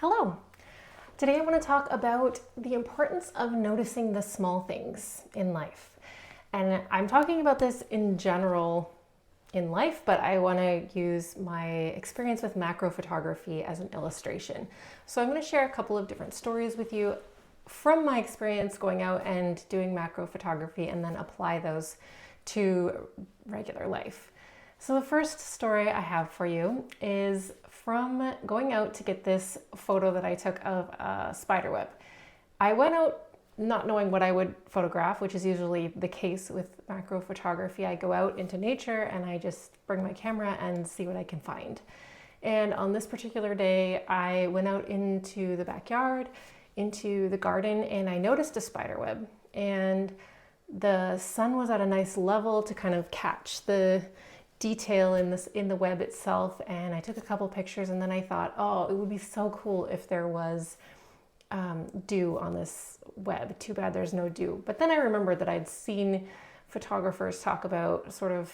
Hello. Today I want to talk about the importance of noticing the small things in life. And I'm talking about this in general in life, but I want to use my experience with macro photography as an illustration. So I'm going to share a couple of different stories with you from my experience going out and doing macro photography and then apply those to regular life. So the first story I have for you is from going out to get this photo that I took of a spider web. I went out not knowing what I would photograph, which is usually the case with macro photography. I go out into nature and I just bring my camera and see what I can find. And on this particular day, I went out into the backyard, into the garden, and I noticed a spider web. And the sun was at a nice level to kind of catch the detail in the web itself, and I took a couple pictures, and then I thought, oh, it would be so cool if there was dew on this web. Too bad there's no dew. But then I remembered that I'd seen photographers talk about sort of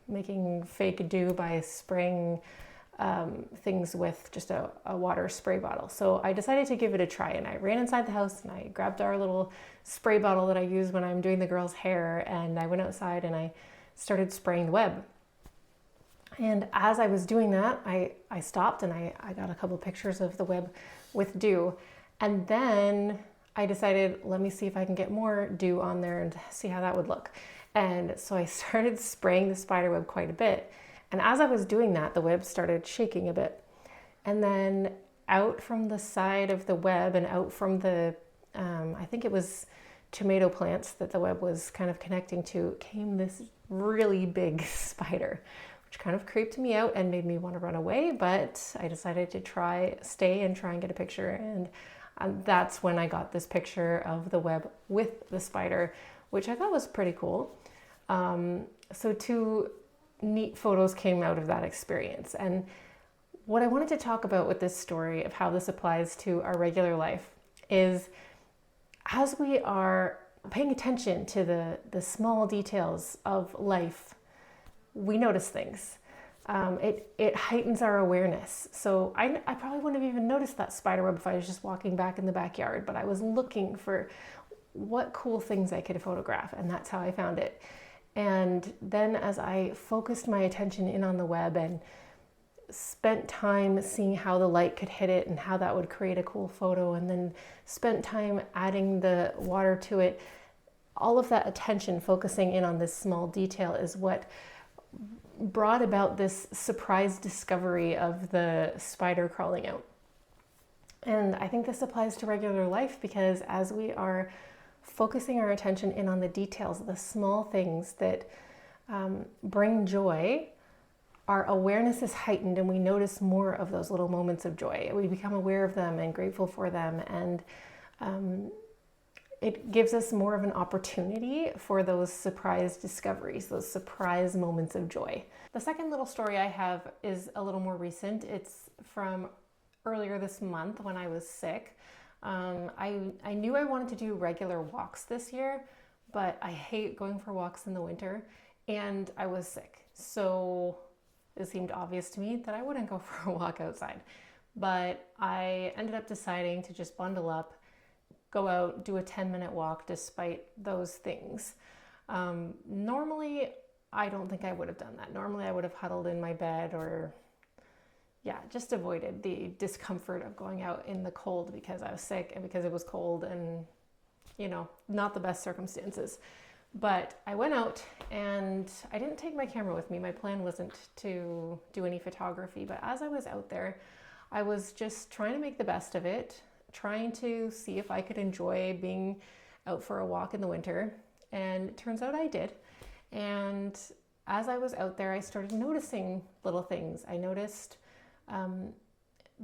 making fake dew by spraying things with just a water spray bottle. So I decided to give it a try, and I ran inside the house and I grabbed our little spray bottle that I use when I'm doing the girls' hair, and I went outside and I started spraying the web. And as I was doing that, I stopped and I got a couple pictures of the web with dew. And then I decided, let me see if I can get more dew on there and see how that would look. And so I started spraying the spider web quite a bit. And as I was doing that, the web started shaking a bit. And then out from the side of the web and out from the, I think it was tomato plants that the web was kind of connecting to, came this really big spider, which kind of creeped me out and made me want to run away, but I decided to stay and try and get a picture, and that's when I got this picture of the web with the spider, which I thought was pretty cool. So two neat photos came out of that experience, and what I wanted to talk about with this story of how this applies to our regular life is as we are paying attention to the small details of life, we notice things. It heightens our awareness. So I probably wouldn't have even noticed that spider web if I was just walking back in the backyard, but I was looking for what cool things I could photograph, and that's how I found it. And then as I focused my attention in on the web and spent time seeing how the light could hit it and how that would create a cool photo, and then spent time adding the water to it, all of that attention focusing in on this small detail is what brought about this surprise discovery of the spider crawling out. And I think this applies to regular life, because as we are focusing our attention in on the details, the small things that bring joy, our awareness is heightened and we notice more of those little moments of joy. We become aware of them and grateful for them, and it gives us more of an opportunity for those surprise discoveries, those surprise moments of joy. The second little story I have is a little more recent. It's from earlier this month when I was sick. I knew I wanted to do regular walks this year, but I hate going for walks in the winter, and I was sick. So it seemed obvious to me that I wouldn't go for a walk outside. But I ended up deciding to just bundle up, go out, do a 10-minute walk despite those things. Normally, I don't think I would have done that. Normally, I would have huddled in my bed or, just avoided the discomfort of going out in the cold because I was sick and because it was cold and, not the best circumstances. But I went out and I didn't take my camera with me. My plan wasn't to do any photography, but as I was out there, I was just trying to make the best of it, trying to see if I could enjoy being out for a walk in the winter, and it turns out I did. And as I was out there, I started noticing little things. I noticed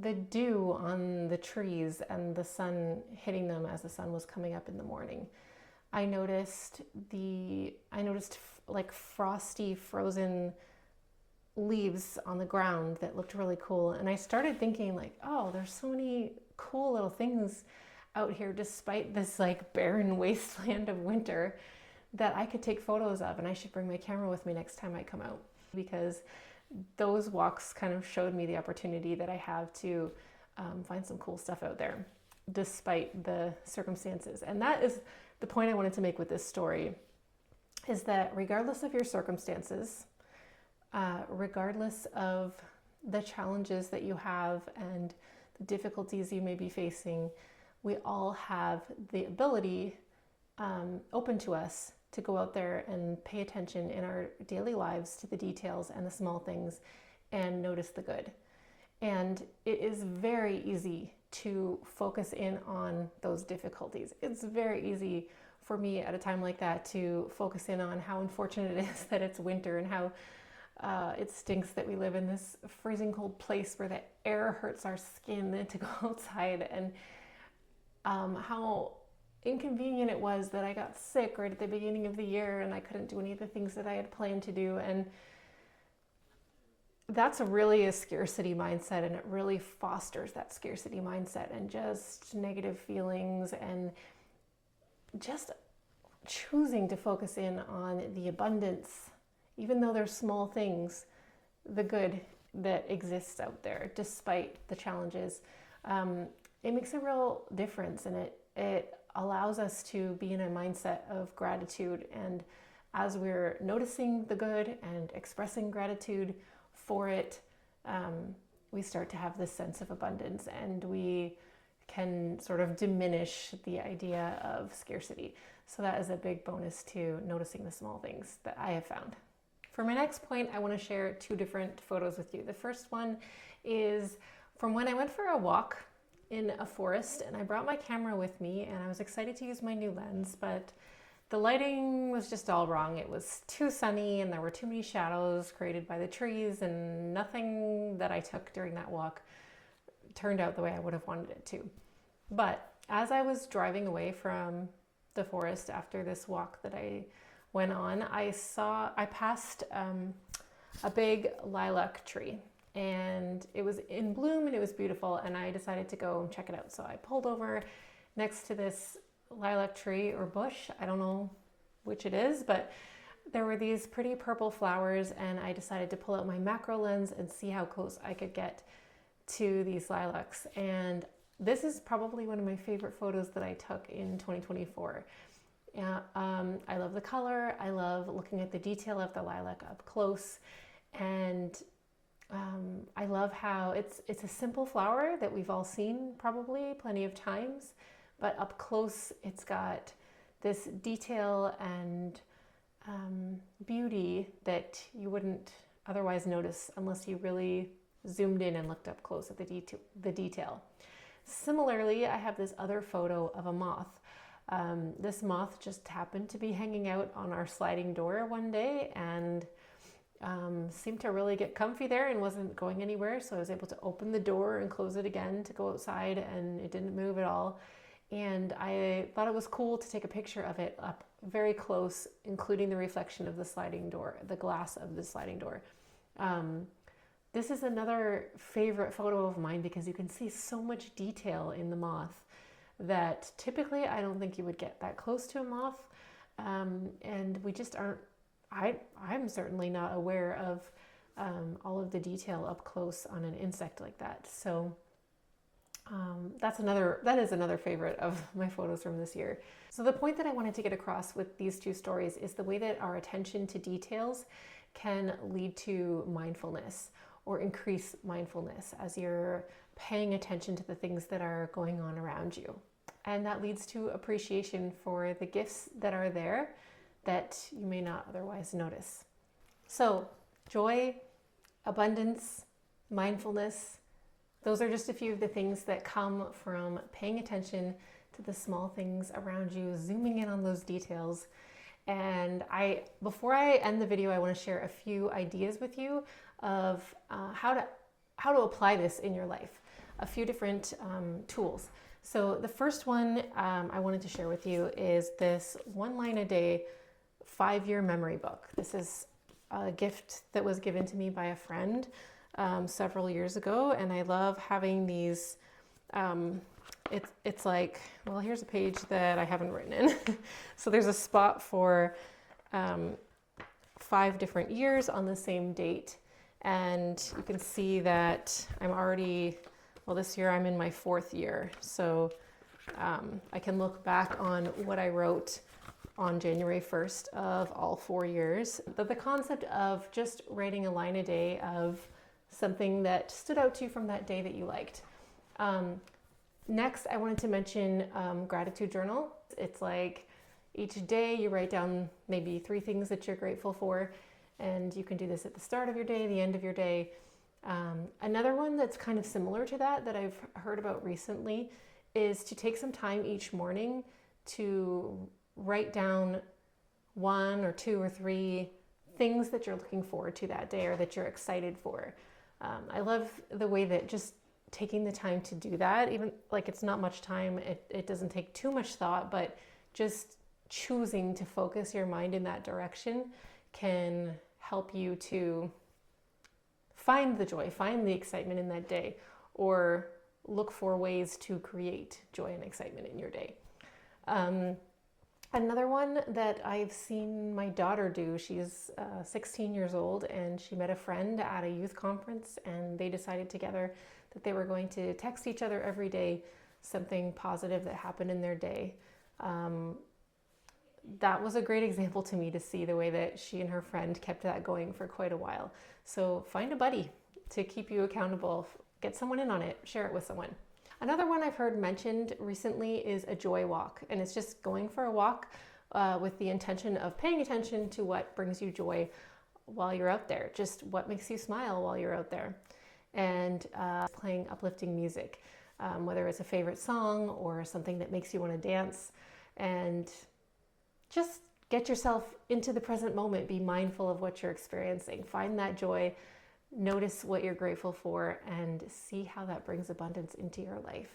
the dew on the trees and the sun hitting them as the sun was coming up in the morning. I noticed like frosty, frozen leaves on the ground that looked really cool. And I started thinking like, oh, there's so many cool little things out here despite this like barren wasteland of winter that I could take photos of, and I should bring my camera with me next time I come out, because those walks kind of showed me the opportunity that I have to find some cool stuff out there despite the circumstances. And that is the point I wanted to make with this story, is that regardless of your circumstances, regardless of the challenges that you have and the difficulties you may be facing, we all have the ability open to us to go out there and pay attention in our daily lives to the details and the small things and notice the good. And it is very easy to focus in on those difficulties. It's very easy for me at a time like that to focus in on how unfortunate it is that it's winter and how it stinks that we live in this freezing cold place where the air hurts our skin and to go outside, and how inconvenient it was that I got sick right at the beginning of the year and I couldn't do any of the things that I had planned to do. And that's really a scarcity mindset, and it really fosters that scarcity mindset and just negative feelings, and just choosing to focus in on the abundance, even though there's small things, the good that exists out there despite the challenges. It makes a real difference, and it allows us to be in a mindset of gratitude. And as we're noticing the good and expressing gratitude for it, we start to have this sense of abundance, and we can sort of diminish the idea of scarcity. So that is a big bonus to noticing the small things that I have found. For my next point, I want to share two different photos with you. The first one is from when I went for a walk in a forest, and I brought my camera with me, and I was excited to use my new lens, but the lighting was just all wrong. It was too sunny and there were too many shadows created by the trees, and nothing that I took during that walk turned out the way I would have wanted it to. But as I was driving away from the forest after this walk that I went on, I passed a big lilac tree, and it was in bloom and it was beautiful, and I decided to go and check it out. So I pulled over next to this lilac tree or bush, I don't know which it is, but there were these pretty purple flowers, and I decided to pull out my macro lens and see how close I could get to these lilacs. And this is probably one of my favorite photos that I took in 2024. I love the color. I love looking at the detail of the lilac up close, and I love how it's a simple flower that we've all seen probably plenty of times, but up close it's got this detail and beauty that you wouldn't otherwise notice unless you really zoomed in and looked up close at the detail. Similarly, I have this other photo of a moth. This moth just happened to be hanging out on our sliding door one day, and seemed to really get comfy there and wasn't going anywhere. So I was able to open the door and close it again to go outside, and it didn't move at all. And I thought it was cool to take a picture of it up very close, including the reflection of the sliding door, the glass of the sliding door. This is another favorite photo of mine because you can see so much detail in the moth that typically I don't think you would get that close to a moth. And we just aren't, I'm certainly not aware of all of the detail up close on an insect like that. So that is another favorite of my photos from this year. So the point that I wanted to get across with these two stories is the way that our attention to details can lead to mindfulness or increase mindfulness as you're paying attention to the things that are going on around you. And that leads to appreciation for the gifts that are there that you may not otherwise notice. So joy, abundance, mindfulness, those are just a few of the things that come from paying attention to the small things around you, zooming in on those details. And before I end the video, I want to share a few ideas with you of how to apply this in your life, a few different tools. So the first one I wanted to share with you is this 1 line a day 5-year memory book. This is a gift that was given to me by a friend several years ago, and I love having these. It's like, well, here's a page that I haven't written in. So there's a spot for 5 different years on the same date, and you can see that I'm already well, this year I'm in my 4th year. So I can look back on what I wrote on January 1st of all 4 years. But the concept of just writing a line a day of something that stood out to you from that day that you liked. Next, I wanted to mention gratitude journal. It's like each day you write down maybe 3 things that you're grateful for, and you can do this at the start of your day, the end of your day. Another one that's kind of similar to that I've heard about recently is to take some time each morning to write down 1 or 2 or 3 things that you're looking forward to that day or that you're excited for. I love the way that just taking the time to do that, even like it's not much time, it doesn't take too much thought, but just choosing to focus your mind in that direction can help you to find the joy, find the excitement in that day, or look for ways to create joy and excitement in your day. Another one that I've seen my daughter do, she's 16 years old, and she met a friend at a youth conference, and they decided together that they were going to text each other every day something positive that happened in their day. That was a great example to me to see the way that she and her friend kept that going for quite a while. So find a buddy to keep you accountable, get someone in on it, share it with someone. Another one I've heard mentioned recently is a joy walk, and it's just going for a walk with the intention of paying attention to what brings you joy while you're out there, just what makes you smile while you're out there, and playing uplifting music, whether it's a favorite song or something that makes you want to dance, and just get yourself into the present moment, be mindful of what you're experiencing, find that joy, notice what you're grateful for, and see how that brings abundance into your life.